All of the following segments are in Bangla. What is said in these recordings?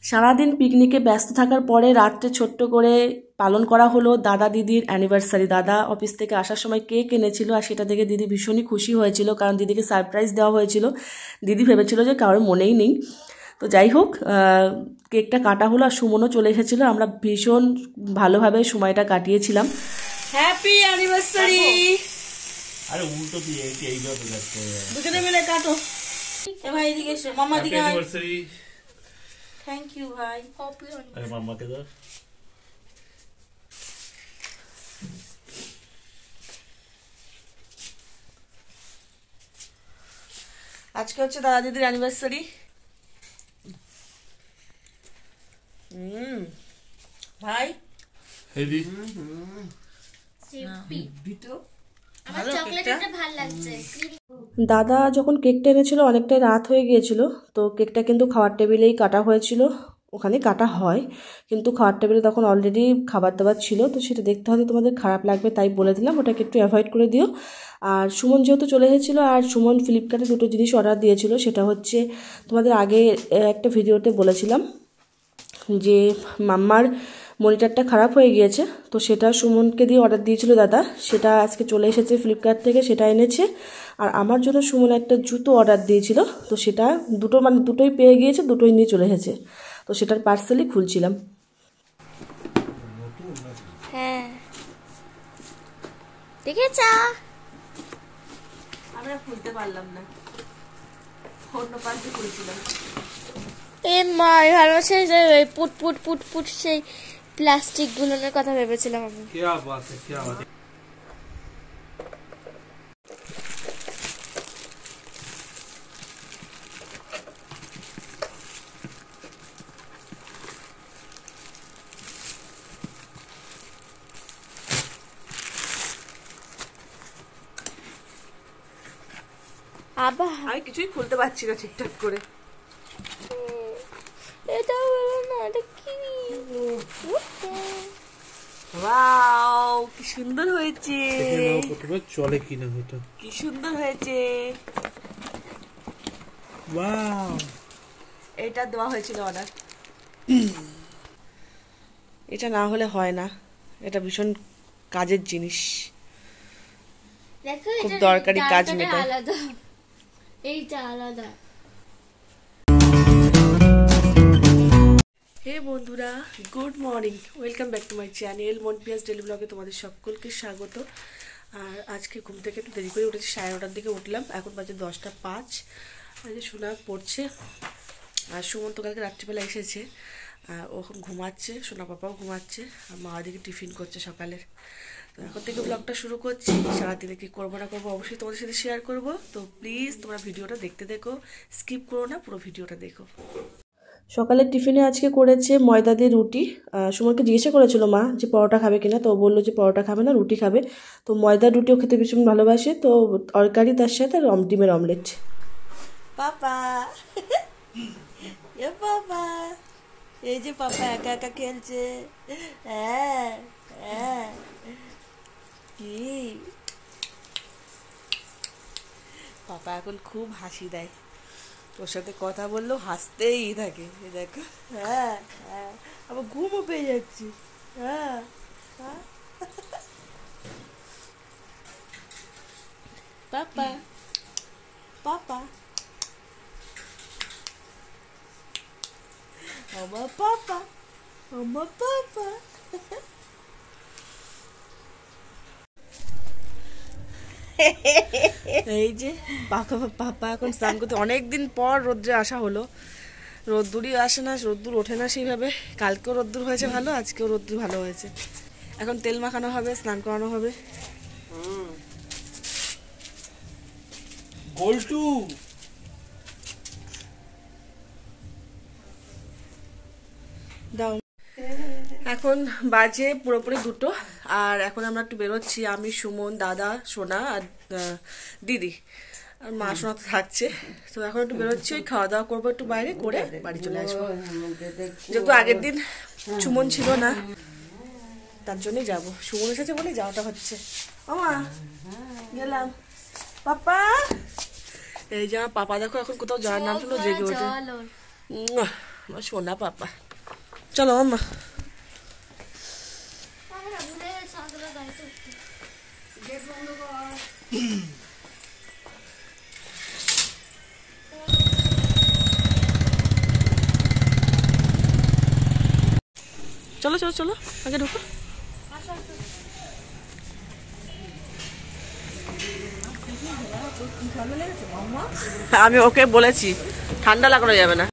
সারাদিন পিকনিকে ব্যস্ত থাকার পরে রাত্রে ছোট্ট করে পালন করা হলো দাদা দিদির অ্যানিভার্সারি। দাদা অফিস থেকে আসার সময় কেক এনেছিল, আর সেটা দেখে দিদি ভীষণই খুশি হয়েছিল, কারণ দিদিকে সারপ্রাইজ দেওয়া হয়েছিল। দিদি ভেবেছিল যে কারোর মনেই নেই। তো যাই হোক, কেকটা কাটা হলো আর সুমনও চলে এসেছিলো। আমরা ভীষণ ভালোভাবে সময়টা কাটিয়েছিলাম। Happy anniversary. আরে উল্টো দিয়ে এইভাবে যাচ্ছে, দুজনে মিলে কাটো। এ ভাই এদিকে এসো, মামা দিকে। অ্যানিভার্সারি। থ্যাংক ইউ ভাই। আরে মাম্মাকে দাও। আজকে হচ্ছে দাদা দিদির অ্যানিভার্সারি। ভাই হেভি। দাদা যখন কেকটা এনেছিল অনেকটাই রাত হয়ে গিয়েছিল, তো কেকটা কিন্তু খাওয়ার টেবিলেই কাটা হয়েছিল। ওখানে কাটা হয়, কিন্তু খাওয়ার টেবিলে তখন অলরেডি খাবার দাবার ছিল, তো সেটা দেখতে হয়তো তোমাদের খারাপ লাগবে, তাই বলে দিলাম ওটাকে একটু অ্যাভয়েড করে দিও। আর সুমন যেহেতু চলে এসেছিলো, আর সুমন ফ্লিপকার্টে দুটো জিনিস অর্ডার দিয়েছিল। সেটা হচ্ছে তোমাদের আগে একটা ভিডিওতে বলেছিলাম যে মাম্মার মনিটরটা খারাপ হয়ে গিয়েছে, তো সেটা সুমনকে দিয়ে অর্ডার দিয়েছিল দাদা। সেটা আজকে চলে এসেছে ফ্লিপকার্ট থেকে, সেটা এনেছে। আর আমার জন্য সুমন একটা জুতো অর্ডার দিয়েছিল, তো সেটা দুটোই পেয়ে গিয়েছে, দুটোই নিয়ে চলে এসেছে। তো সেটার পার্সেলই খুলছিলাম। হ্যাঁ দেখেছা, আমরা খুলতে পারলাম না, অন্য পাশে খুলছিলাম। এ মা ভালোবাসা পুট পুট পুট পুট সেই প্লাস্টিক গুলোর কথা ভেবেছিলাম আমি। क्या बात है, क्या बात है। আবার আমি কিছুই খুলতে পারছি না ঠিকঠাক করে। এটা হলো না, এটা কি? ওয়াও, কি সুন্দর হয়েছে। চলে কিনা এটা, কি সুন্দর হয়েছে। ওয়াও, এটা দেওয়া হয়েছিল অর্ডার। এটা না হলে হয় না, এটা ভীষণ কাজের জিনিস, দেখো খুব এটা দরকারি কাজ ডালটা মেটায়। আলাদা, এইটা আলাদা। হে বন্ধুরা, good morning, welcome back to my channel মনপিয়াস ডেলি ব্লগে তোমাদের সকলকে স্বাগত। আর আজকে ঘুম থেকে একটু দেরি করে উঠেছি, 9:30টার দিকে উঠলাম, এখন বাজে 10:05। আজকে সোনা পড়ছে, আর সুমন তো কালকে রাত্রিবেলা এসেছে, আর ও এখন ঘুমাচ্ছে, সোনা পাপাও ঘুমাচ্ছে, আর মা দিকে টিফিন করছে সকালের। তো এখন থেকে ব্লগটা শুরু করছি। সারাদিনে কী করবো না করবো অবশ্যই তোমাদের সাথে শেয়ার করবো, তো প্লিজ তোমরা ভিডিওটা দেখতে দেখো, স্কিপ করো না, পুরো ভিডিওটা দেখো। সকালের টিফিনে আজকে করেছে ময়দা দিয়ে রুটি। সুমনকে জিজ্ঞাসা করেছিল মা যে পরোটা খাবে কিনা, তো বললো যে পরোটা খাবে না, রুটি খাবে। তো ময়দার রুটিও খেতে ভীষণ ভালোবাসে, তো তরকারি তার সাথে ডিমের অমলেট। পাপা এ পাপা, এই যে পাপা একা একা খেলছে। হ্যাঁ হ্যাঁ, কি পাপা এখন খুব হাসি দেয়, তোর সাথে কথা বললেও হাসতেই থাকে। দেখো, হ্যাঁ হ্যাঁ, আবার ঘুমও পেয়ে যাচ্ছি। হ্যাঁ হ্যাঁ, পাপা পাপা, আমার পাপা, আমার পাপা। এই যে পাপা এখন স্নান করতে, অনেকদিন পর রোদ্রে আসা হলো। রোদ্দুরই আসে না, রোদ্দুর ওঠে না সেইভাবে। কালকেও রোদ্দুর হয়েছে ভালো, আজকেও রোদ্দুর ভালো হয়েছে। এখন তেল মাখানো হবে, স্নান করানো হবে। গোল্টু দাও। এখন বাজে পুরোপুরি 2টো, আর এখন আমরা একটু বেরোচ্ছি, আমি, সুমন, দাদা, সোনা আর দিদি, আর মা সোনা তো থাকছে। তো এখন একটু বেরোচ্ছি, ওই খাওয়া দাওয়া করবো একটু বাইরে করে বাড়ি চলে আসবো। যেহেতু আগের দিন সুমন ছিল না, তার জন্যই যাবো। সুমন এসেছে বলে যাওয়াটা হচ্ছে। মামা গেলাম। পাপা, এই যে আমার পাপা দেখো এখন কোথাও যাওয়ার নাম শুনলো জেগে ওঠে। আমার সোনা পাপা। চলো মাম্মা। চলো চলো চলো আগে ঢুকো। আমি ওকে বলেছি ঠান্ডা লাগানো যাবে না।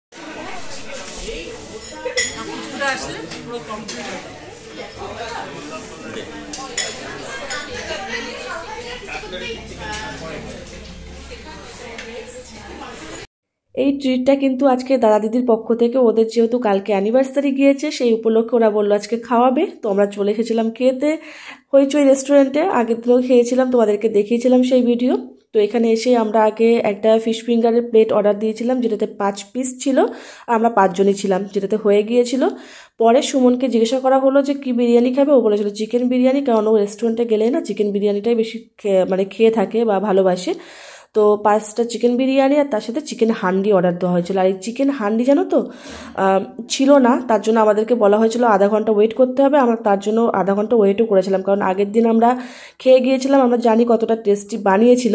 এই ট্রিটটা কিন্তু আজকে দাদা দিদির পক্ষ থেকে, ওদের যেহেতু কালকে অ্যানিভার্সারি গিয়েছে সেই উপলক্ষে ওরা বললো আজকে খাওয়াবে। তো আমরা চলে এসেছিলাম খেতে হইচই রেস্টুরেন্টে। আগের দিনও খেয়েছিলাম, তোমাদেরকে দেখিয়েছিলাম সেই ভিডিও। তো এখানে এসে আমরা আগে একটা ফিশ ফিঙ্গারের প্লেট অর্ডার দিয়েছিলাম, যেটাতে 5 পিস ছিল। আমরা 5 জনই ছিলাম, যেটাতে হয়ে গিয়েছিল। পরে সুমনকে জিজ্ঞাসা করা হলো যে কি বিরিয়ানি খাবে, ও বলেছিল চিকেন বিরিয়ানি, কারণ ও রেস্টুরেন্টে গেলে না চিকেন বিরিয়ানিটাই বেশি খেয়ে থাকে বা ভালোবাসে। তো 5টা চিকেন বিরিয়ানি আর তার সাথে চিকেন হান্ডি অর্ডার দেওয়া হয়েছিল। আর এই চিকেন হান্ডি জানো তো ছিল না, তার জন্য আমাদেরকে বলা হয়েছিল আধা ঘন্টা ওয়েট করতে হবে। আমরা তার জন্য আধা ঘন্টা ওয়েটও করেছিলাম, কারণ আগের দিন আমরা খেয়ে গিয়েছিলাম, আমরা জানি কতটা টেস্টি বানিয়েছিল।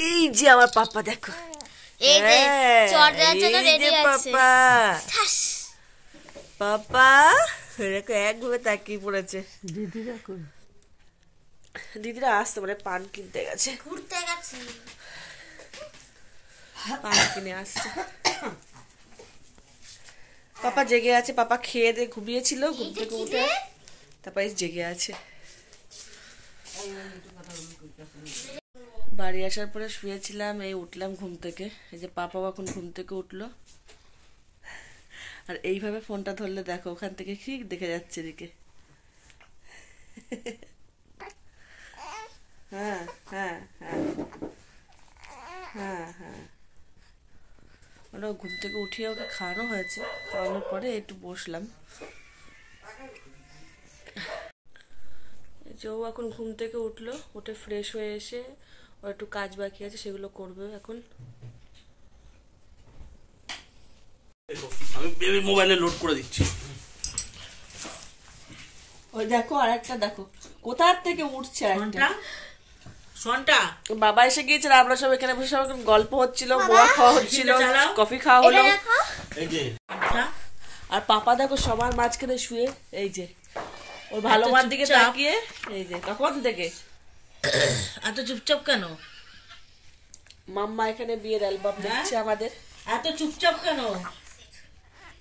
এই যে আমার পাপা দেখো, এই যে চট দেওয়ার জন্য রেডি আছে পাপা। পাপা দেখো একভাবে তাকিয়ে পড়েছে। দিদিরা আসতে মানে পান কিনতে গেছে, ঘুরতে গেছে, পান কিনে আসছে। পাপা জেগে আছে, পাপা খেয়ে দিয়ে ঘুমিয়েছিল, ঘুম থেকে উঠে তারপরে জেগে আছে। বাড়ি আসার পরে শুয়েছিলাম, এই উঠলাম ঘুম থেকে। এই যে পাপা এখন ঘুম থেকে উঠলো, আর এইভাবে ফোনটা ধরলে দেখো ওখান থেকে ঠিক দেখে যাচ্ছে এদিকে। হ্যাঁ হ্যাঁ হ্যাঁ হ্যাঁ হ্যাঁ, ওরা ঘুম থেকে উঠিয়ে ওকে খাওয়ানো হয়েছে, খাওয়ানোর পরে একটু বসলাম। যে ও এখন ঘুম থেকে উঠলো, উঠে ফ্রেশ হয়ে এসে ও একটু কাজ বাকি আছে, সেগুলো করবে এখন। আমি বেবি মোবাইলে লোড করে দিচ্ছি। ওই দেখো আর একটা দেখো কোথার থেকে উঠছে একটা সন্টা। বাবা এসে গিয়েছিল, আমরা সব এখানে বসে সব গল্প হচ্ছিল, বোয়া খাওয়া হচ্ছিল, কফি খাওয়া হলো। এই যে আর পাপা দেখো সবার মাঝখানে শুয়ে, এই যে ওর ভালো মার দিকে তাকিয়ে, এই যে কখন থেকে এত চুপচাপ কেন? মাম্মা এখানে বিয়ের অ্যালবাম দেখছে আমাদের। এত চুপচাপ কেন?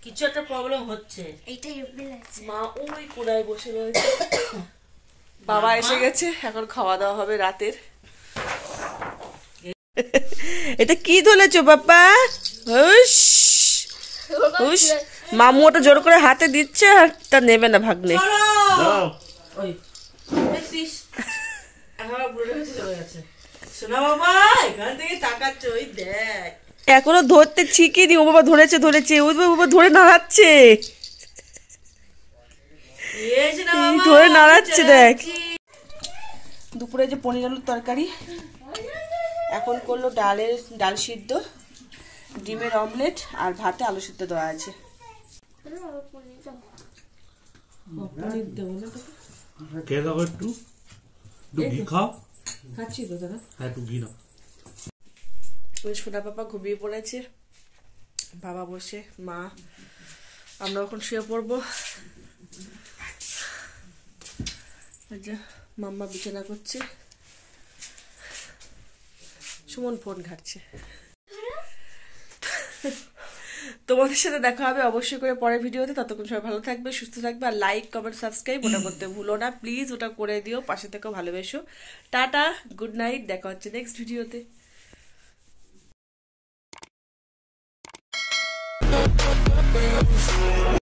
কিছু একটা প্রবলেম হচ্ছে। এইটাই আছে। মা ওই কোনায় বসে রয়েছে। বাবা এসে গেছে, এখন খাওয়া দাওয়া হবে রাতের। এটা কি ধরেছো বাবা? হুস হুস, মামু ওটা জোর করে হাতে দিচ্ছে আর তা নেবে না ভাগ্নে। ওই দেখছিস আমার বুড়ো হয়ে চলে গেছে। শোনা বাবা, এখান থেকে তাকাচ্ছ, ওই দেখ এখনো ধরতে শিখিনি। ও বাবা ধরেছে ধরেছে, ও বাবা ধরে নাড়াচ্ছে, ধরে নাড়াচ্ছে দেখ। দুপুরে যে পনির আলুর তরকারি, এখন করলো ডাল সিদ্ধ, ডিমের অমলেট আর ভাতে আলু সিদ্ধ দেওয়া আছে। পনির দেবো না তোকে? খেয়ে দাও একটু ঘি খাও। খাচ্ছি তো দাদা। হ্যাঁ একটু ঘি নাও। ওই সোনা পাপা ঘুমিয়ে পড়েছে, বাবা বসে, মা, আমরা এখন শুয়ে পড়বো। মাম্মা বিছানা করছে, সুমন ফোন ঘাটছে। তোমাদের সাথে দেখা হবে অবশ্যই করে পরের ভিডিওতে। ততক্ষণ সবাই ভালো থাকবে, সুস্থ থাকবে, আর লাইক কমেন্ট সাবস্ক্রাইব ওটা করতে ভুলো না প্লিজ, ওটা করে দিও, পাশে থেকেও ভালোবেসো। টাটা, গুড নাইট, দেখা হচ্ছে নেক্সট ভিডিওতে।